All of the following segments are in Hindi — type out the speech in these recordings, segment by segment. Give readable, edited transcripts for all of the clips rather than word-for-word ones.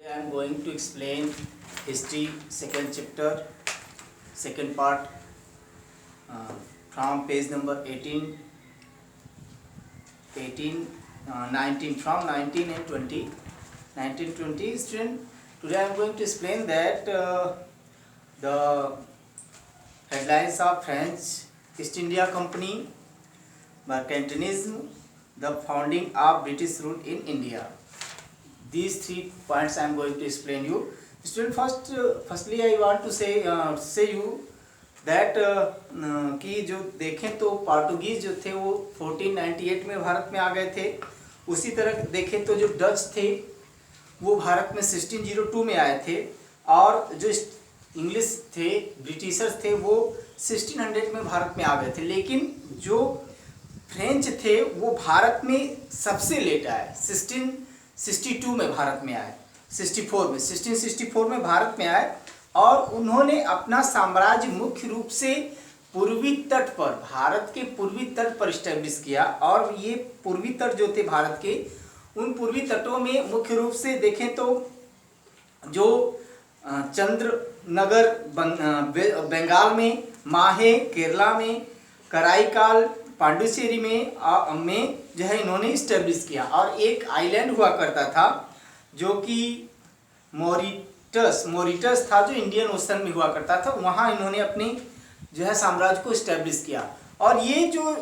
I am going to explain history second chapter, second part, from page number 18, 19, from 19 and 20. 1920 student. Today I am going to explain that the headlines of French East India Company, mercantilism, the founding of British rule in India. These 3 points I am going to explain you. Student, firstly I want to say you that कि जो देखें तो पोर्टुगीज जो थे वो 1498 में भारत में आ गए थे। उसी तरह देखें तो जो डच थे वो भारत में 1602 में आए थे, और जो इंग्लिश थे, ब्रिटिशर्स थे, वो 1600 में भारत में आ गए थे। लेकिन जो फ्रेंच थे वो भारत में सबसे लेट आए, 1662 में भारत में आए, 1664 में भारत में आए, और उन्होंने अपना साम्राज्य मुख्य रूप से पूर्वी तट पर, भारत के पूर्वी तट पर इस्टेब्लिश किया। और ये पूर्वी तट जो थे भारत के, उन पूर्वी तटों में मुख्य रूप से देखें तो जो चंद्रनगर बंगाल में, माहे केरला में, कराईकाल पांडुचेरी में जो है इन्होंने इस्टेब्लिश किया। और एक आइलैंड हुआ करता था जो कि मॉरिटस था, जो इंडियन ओशन में हुआ करता था, वहाँ इन्होंने अपने जो है साम्राज्य को इस्टेब्लिश किया। और ये जो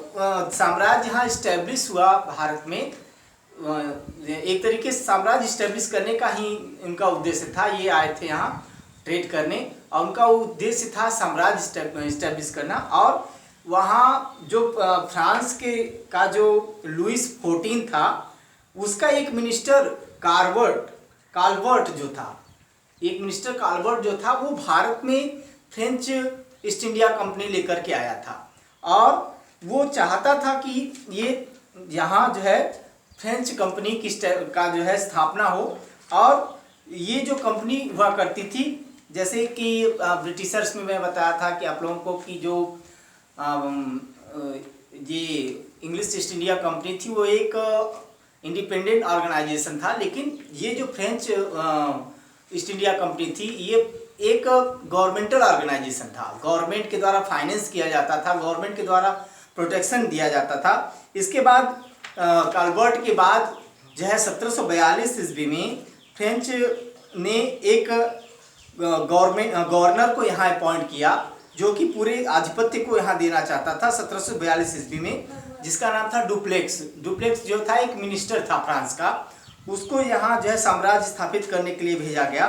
साम्राज्य यहाँ इस्टेब्लिश हुआ भारत में, एक तरीके से साम्राज्य इस्टेब्लिश करने का ही उनका उद्देश्य था। ये आए थे यहाँ ट्रेड करने, और उनका उद्देश्य था साम्राज्य इस्टेब्लिश करना। और वहाँ जो फ्रांस का जो लुइस 14 था, उसका एक मिनिस्टर काल्वर्ट जो था, वो भारत में फ्रेंच ईस्ट इंडिया कंपनी लेकर के आया था। और वो चाहता था कि ये यहाँ जो है फ्रेंच कंपनी का जो है स्थापना हो। और ये जो कंपनी हुआ करती थी, जैसे कि ब्रिटिशर्स में मैं बताया था कि आप लोगों को कि जो ये इंग्लिश ईस्ट इंडिया कंपनी थी वो एक इंडिपेंडेंट ऑर्गेनाइजेशन था। लेकिन ये जो फ्रेंच ईस्ट इंडिया कंपनी थी, ये एक गवर्नमेंटल ऑर्गेनाइजेशन था। गवर्नमेंट के द्वारा फाइनेंस किया जाता था, गवर्नमेंट के द्वारा प्रोटेक्शन दिया जाता था। इसके बाद काल्वर्ट के बाद जो है 1742 ईस्वी में फ्रेंच ने एक गवर्नर को यहाँ अपॉइंट किया, जो कि पूरे आधिपत्य को यहाँ देना चाहता था 1742 ईस्वी में, जिसका नाम था डुप्लेक्स जो था एक मिनिस्टर था फ्रांस का। उसको यहाँ जो है साम्राज्य स्थापित करने के लिए भेजा गया।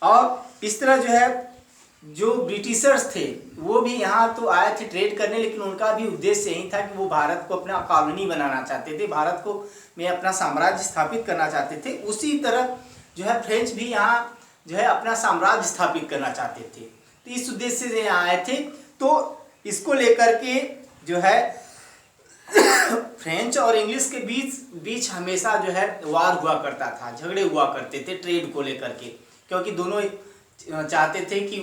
और इस तरह जो है जो ब्रिटिशर्स थे वो भी यहाँ तो आए थे ट्रेड करने, लेकिन उनका भी उद्देश्य यही था कि वो भारत को अपना कॉलोनी बनाना चाहते थे, भारत को में अपना साम्राज्य स्थापित करना चाहते थे। उसी तरह जो है फ्रेंच भी यहाँ जो है अपना साम्राज्य स्थापित करना चाहते थे। तो इस उद्देश्य से यहाँ आए थे। तो इसको लेकर के जो है फ्रेंच और इंग्लिश के बीच हमेशा जो है वार हुआ करता था, झगड़े हुआ करते थे ट्रेड को लेकर के, क्योंकि दोनों चाहते थे कि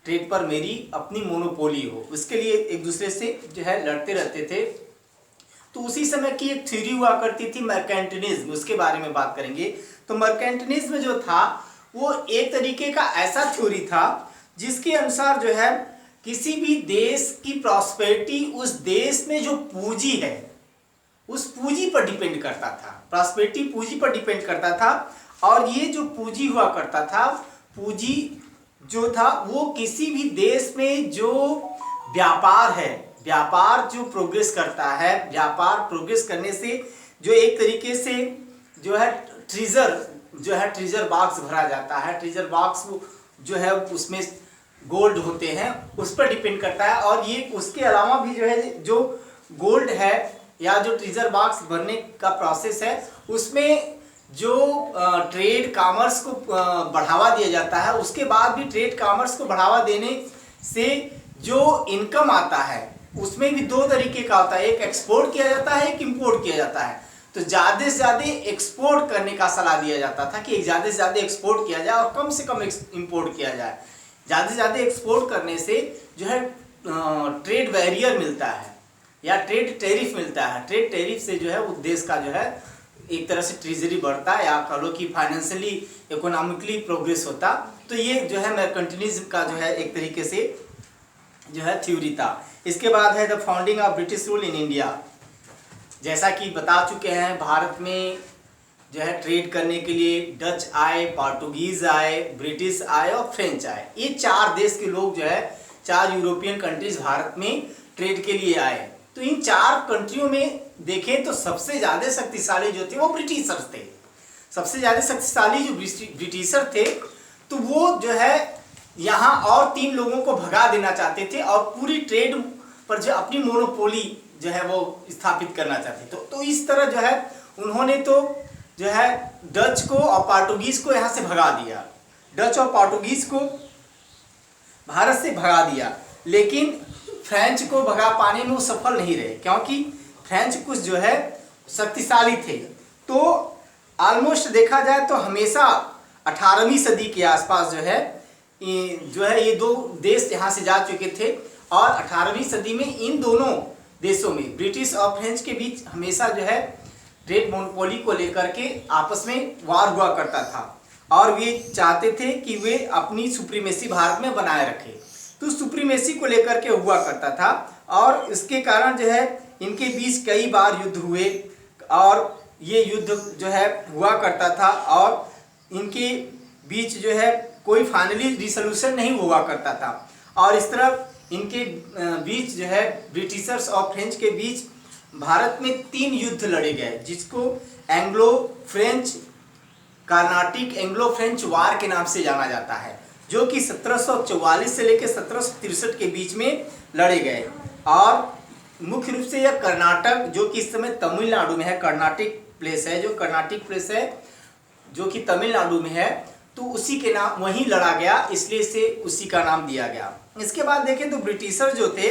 ट्रेड पर मेरी अपनी मोनोपोली हो। उसके लिए एक दूसरे से जो है लड़ते रहते थे। तो उसी समय की एक थ्योरी हुआ करती थी मर्केंटिलिज्म, उसके बारे में बात करेंगे। तो मर्केंटिलिज्म जो था वो एक तरीके का ऐसा थ्योरी था जिसके अनुसार जो है किसी भी देश की प्रॉस्पेरिटी उस देश में जो पूंजी है उस पूंजी पर डिपेंड करता था। प्रॉस्पेरिटी पूंजी पर डिपेंड करता था। और ये जो पूंजी हुआ करता था, पूंजी जो था वो किसी भी देश में जो व्यापार है, व्यापार जो प्रोग्रेस करता है, व्यापार प्रोग्रेस करने से जो एक तरीके से जो है ट्रेजर बॉक्स भरा जाता है। ट्रेजर बॉक्स जो है उसमें गोल्ड होते हैं, उस पर डिपेंड करता है। और ये उसके अलावा भी जो है जो गोल्ड है या जो ट्रेजर बॉक्स भरने का प्रोसेस है, उसमें जो ट्रेड कॉमर्स को बढ़ावा दिया जाता है। उसके बाद भी ट्रेड कॉमर्स को बढ़ावा देने से जो इनकम आता है उसमें भी 2 तरीके का होता है, एक एक्सपोर्ट किया जाता है, एक इंपोर्ट किया जाता है। तो ज़्यादा से ज़्यादा एक्सपोर्ट करने का सलाह दिया जाता था कि ज़्यादा से ज़्यादा एक्सपोर्ट किया जाए और कम से कम इंपोर्ट किया जाए। ज़्यादा से ज़्यादा एक्सपोर्ट करने से जो है ट्रेड बैरियर मिलता है या ट्रेड टैरिफ मिलता है। ट्रेड टैरिफ से जो है उस देश का जो है एक तरह से ट्रेजरी बढ़ता या कह लो कि फाइनेंशियली इकोनॉमिकली प्रोग्रेस होता। तो ये जो है मर्केंटिलिज्म का जो है एक तरीके से जो है थ्योरी था। इसके बाद है the founding of British rule in India. जैसा कि बता चुके हैं, भारत में जो है ट्रेड करने के लिए डच आए, पोर्टुगीज आए, ब्रिटिश आए और फ्रेंच आए। ये 4 देश के लोग जो है, 4 यूरोपियन कंट्रीज भारत में ट्रेड के लिए आए। तो इन 4 कंट्रियों में देखें तो सबसे ज़्यादा शक्तिशाली जो थे वो ब्रिटिशर्स थे। सबसे ज़्यादा शक्तिशाली जो ब्रिटिशर थे, तो वो जो है यहाँ और 3 लोगों को भगा देना चाहते थे और पूरी ट्रेड पर जो अपनी मोनोपोली जो है वो स्थापित करना चाहते थे। तो इस तरह जो है उन्होंने तो जो है डच को और पोर्टुगीज को यहाँ से भगा दिया, डच और पोर्टुगीज को भारत से भगा दिया। लेकिन फ्रेंच को भगा पाने में वो सफल नहीं रहे, क्योंकि फ्रेंच कुछ जो है शक्तिशाली थे। तो ऑलमोस्ट देखा जाए तो हमेशा 18वीं सदी के आसपास जो है ये 2 देश यहाँ से जा चुके थे और 18वीं सदी में इन दोनों देशों में, ब्रिटिश और फ्रेंच के बीच हमेशा जो है ट्रेड मोनोपोली को लेकर के आपस में वार हुआ करता था और वे चाहते थे कि वे अपनी सुप्रीमेसी भारत में बनाए रखें। तो सुप्रीमेसी को लेकर के हुआ करता था और इसके कारण जो है इनके बीच कई बार युद्ध हुए और ये युद्ध जो है हुआ करता था और इनके बीच जो है कोई फाइनली रिसोल्यूशन नहीं हुआ करता था। और इस तरह इनके बीच जो है ब्रिटिशर्स और फ्रेंच के बीच भारत में 3 युद्ध लड़े गए, जिसको Anglo French Carnatic Anglo French war के नाम से जाना जाता है, जो कि 1744 से लेकर 1763 के बीच में लड़े गए। और मुख्य रूप से यह कर्नाटक, जो कि इस समय तमिलनाडु में है, कर्नाटिक प्लेस है, जो कर्नाटिक प्लेस है जो कि तमिलनाडु में है, तो उसी के नाम वहीं लड़ा गया, इसलिए इसे उसी का नाम दिया गया। इसके बाद देखें तो ब्रिटिशर जो थे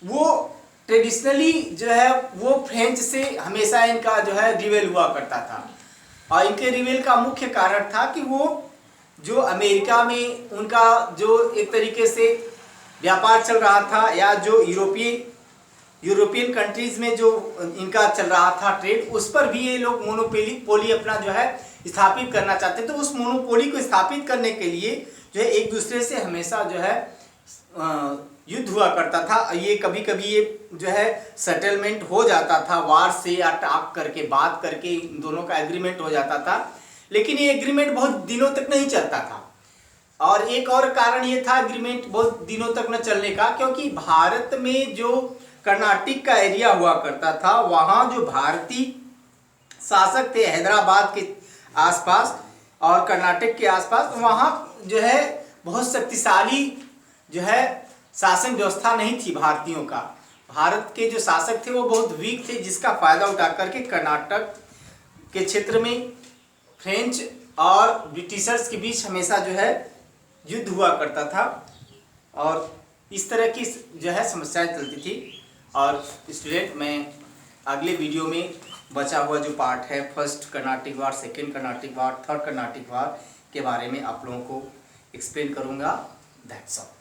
वो ट्रेडिशनली जो है वो फ्रेंच से हमेशा इनका जो है रिवेल हुआ करता था और इनके रिवेल का मुख्य कारण था कि वो जो अमेरिका में उनका जो एक तरीके से व्यापार चल रहा था या जो यूरोपियन कंट्रीज में जो इनका चल रहा था ट्रेड, उस पर भी ये लोग मोनोपोली अपना जो है स्थापित करना चाहते थे। तो उस मोनोपोली को स्थापित करने के लिए जो है एक दूसरे से हमेशा जो है युद्ध हुआ करता था। ये कभी कभी ये जो है सेटलमेंट हो जाता था वार से या टॉक करके, बात करके इन दोनों का एग्रीमेंट हो जाता था, लेकिन ये एग्रीमेंट बहुत दिनों तक नहीं चलता था। और एक और कारण ये था एग्रीमेंट बहुत दिनों तक न चलने का, क्योंकि भारत में जो कर्नाटक का एरिया हुआ करता था, वहाँ जो भारतीय शासक थे हैदराबाद के आसपास और कर्नाटक के आसपास, वहाँ जो है बहुत शक्तिशाली जो है शासन व्यवस्था नहीं थी भारतीयों का। भारत के जो शासक थे वो बहुत वीक थे, जिसका फायदा उठा करके कर्नाटक के क्षेत्र में फ्रेंच और ब्रिटिशर्स के बीच हमेशा जो है युद्ध हुआ करता था और इस तरह की जो है समस्याएं चलती थी। और स्टूडेंट, मैं अगले वीडियो में बचा हुआ जो पार्ट है, फर्स्ट कर्नाटिक वार, सेकेंड कर्नाटिक वार, थर्ड कर्नाटिक वार के बारे में आप लोगों को एक्सप्लेन करूँगा। That's all.